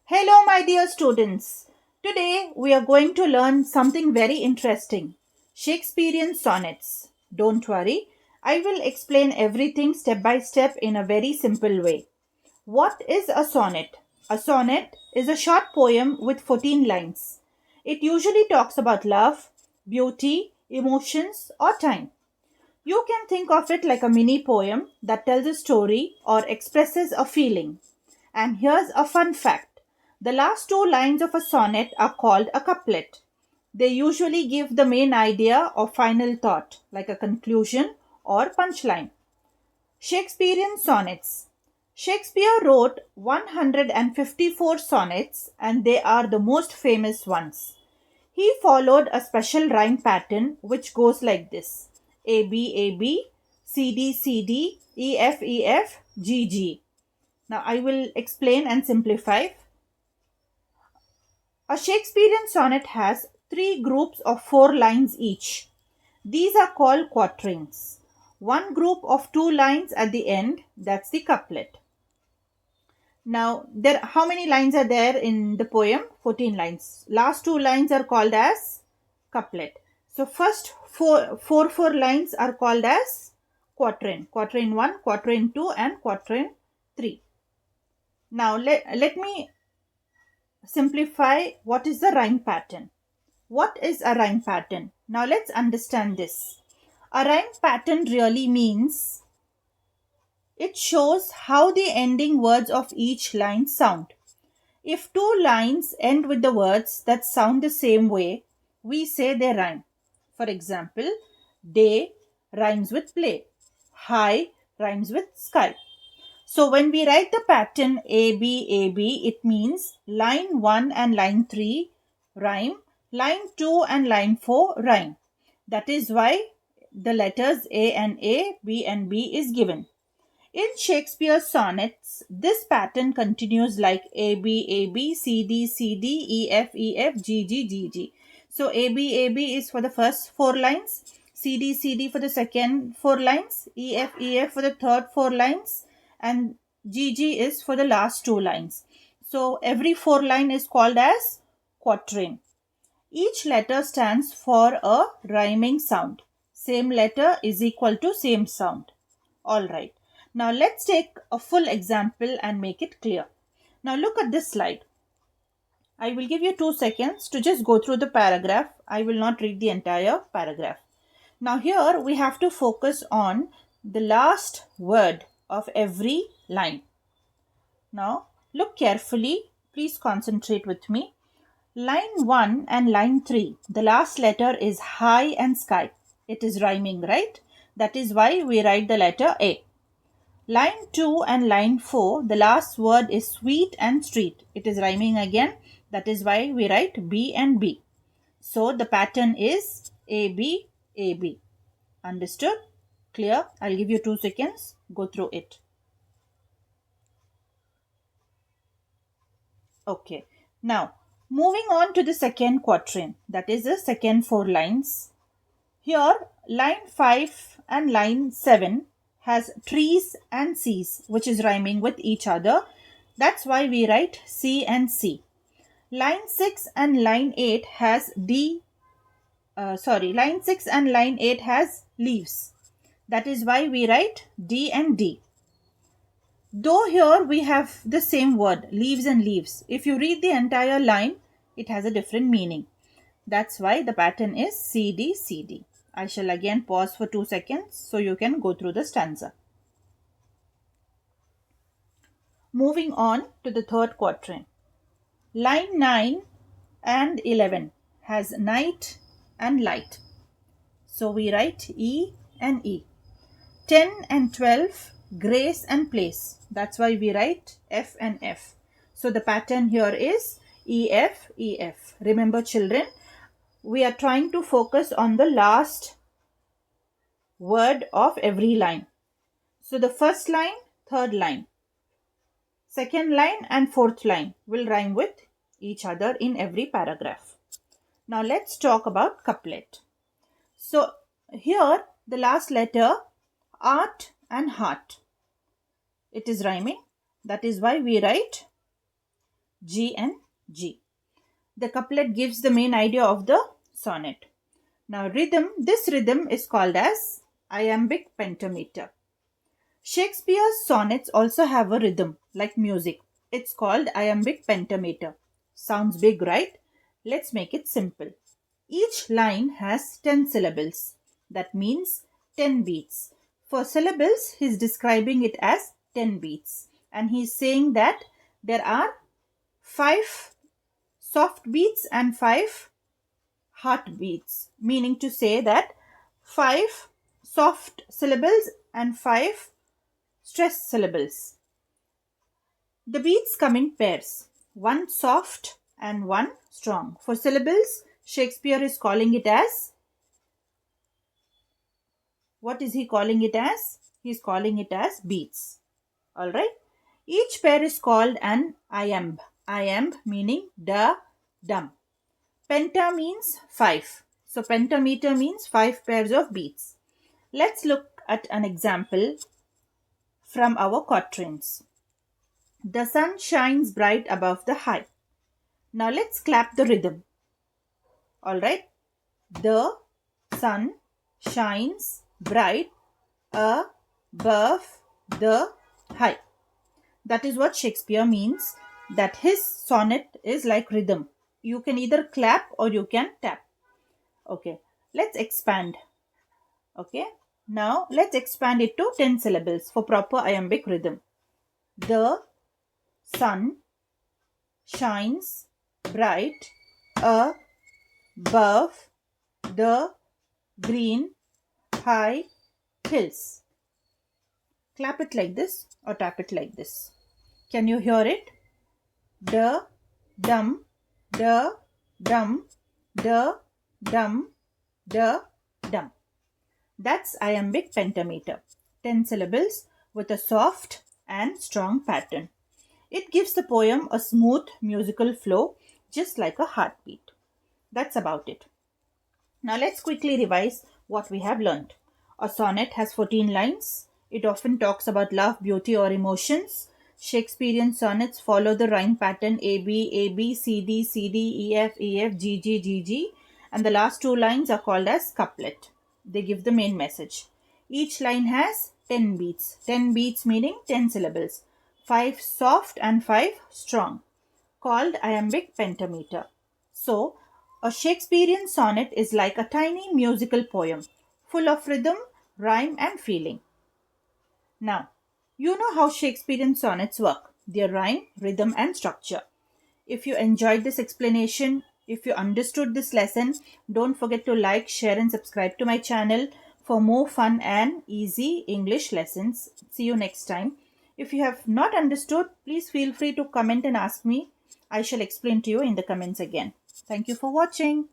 Hello, my dear students. Today we are going to learn something very interesting Shakespearean sonnets. Don't worry, I will explain everything step by step in a very simple way. What is a sonnet? A sonnet is a short poem with 14 lines. It usually talks about love, beauty, emotions, or time. You can think of it like a mini poem that tells a story or expresses a feeling. And here's a fun fact the last two lines of a sonnet are called a couplet. They usually give the main idea or final thought, like a conclusion or punchline. Shakespearean sonnets. Shakespeare wrote 154 sonnets, and they are the most famous ones. He followed a special rhyme pattern which goes like this A B, C D, E F, G G. Now I will explain and simplify. A Shakespearean sonnet has three groups of four lines each. These are called quatrains. One group of two lines at the end, that's the couplet. Now, how many lines are there in the poem? 14 lines. Last two lines are called as couplet. So, first four lines are called as quatrain. Quatrain 1, quatrain 2 and quatrain 3. Now, let me simplify what is the rhyme pattern. What is a rhyme pattern? Now let's understand this. A rhyme pattern really means it shows how the ending words of each line sound. If two lines end with the words that sound the same way, we say they rhyme. For example, day rhymes with play, high rhymes with sky. So when we write the pattern A B, it means line 1 and line 3 rhyme, line 2 and line 4 rhyme. That is why the letters A, B and B is given. In Shakespeare's sonnets, this pattern continues like A B, C D, E F, G G. So A B is for the first four lines, C D for the second four lines, E F for the third four lines, and G is for the last two lines. So every four line is called as quatrain. Each letter stands for a rhyming sound. Same letter is equal to same sound. Alright. Now let's take a full example and make it clear. Now look at this slide. I will give you 2 seconds to just go through the paragraph. I will not read the entire paragraph. Now here we have to focus on the last word of every line. Now look carefully. Please concentrate with me. Line 1 and line 3, the last letter is high and sky. It is rhyming, right? That is why we write the letter A. Line 2 and line 4, the last word is sweet and street. It is rhyming again. That is why we write B and B. So the pattern is A B. Understood? Clear? I'll give you 2 seconds. Go through it. Okay. Now, moving on to the second quatrain. That is the second four lines. Here, line 5 and line 7 has trees and seas, which is rhyming with each other. That's why we write C and C. Line 6 and line 8 has line 6 and line 8 has leaves. That is why we write D and D. Though here we have the same word, leaves and leaves. If you read the entire line, it has a different meaning. That's why the pattern is C D. I shall again pause for 2 seconds so you can go through the stanza. Moving on to the third quatrain. Line 9 and 11 has night and light. So we write E and E. 10 and 12, grace and place. That's why we write F and F. So the pattern here is E F. Remember children, we are trying to focus on the last word of every line. So the first line, third line, second line and fourth line will rhyme with each other in every paragraph. Now let's talk about couplet. So here the last letter, art and heart. It is rhyming. That is why we write G and G. The couplet gives the main idea of the sonnet. Now rhythm, this rhythm is called as iambic pentameter. Shakespeare's sonnets also have a rhythm like music. It's called iambic pentameter. Sounds big, right? Let's make it simple. Each line has 10 syllables. That means 10 beats. For syllables, he's describing it as 10 beats. And he's saying that there are 5 soft beats and 5 heartbeats, meaning to say that 5 soft syllables and 5 stressed syllables. The beats come in pairs, one soft and one strong. For syllables, Shakespeare is calling it as, what is he calling it as? He is calling it as beats. Alright. Each pair is called an iamb. Iamb meaning da, dum. Penta means 5. So pentameter means 5 pairs of beats. Let's look at an example from our quatrains. The sun shines bright above the high. Now let's clap the rhythm. Alright. The sun shines bright above the high. That is what Shakespeare means, that his sonnet is like rhythm. You can either clap or you can tap. Okay. Let's expand. Okay. Now let's expand it to 10 syllables for proper iambic rhythm. The sun shines bright above the green high hills. Clap it like this or tap it like this. Can you hear it? Da, dum, da, dum, da, dum, da, dum. That's iambic pentameter. 10 syllables with a soft and strong pattern. It gives the poem a smooth musical flow, just like a heartbeat. That's about it. Now let's quickly revise what we have learnt. A sonnet has 14 lines. It often talks about love, beauty or emotions. Shakespearean sonnets follow the rhyme pattern AB, AB, CD, CD, EF, EF, GG, GG, and the last 2 lines are called as couplet. They give the main message. Each line has 10 beats. 10 beats meaning 10 syllables. 5 soft and 5 strong, called iambic pentameter. So, a Shakespearean sonnet is like a tiny musical poem, full of rhythm, rhyme and feeling. Now, you know how Shakespearean sonnets work, their rhyme, rhythm and structure. If you enjoyed this explanation, if you understood this lesson, don't forget to like, share and subscribe to my channel for more fun and easy English lessons. See you next time. If you have not understood, please feel free to comment and ask me. I shall explain to you in the comments again. Thank you for watching.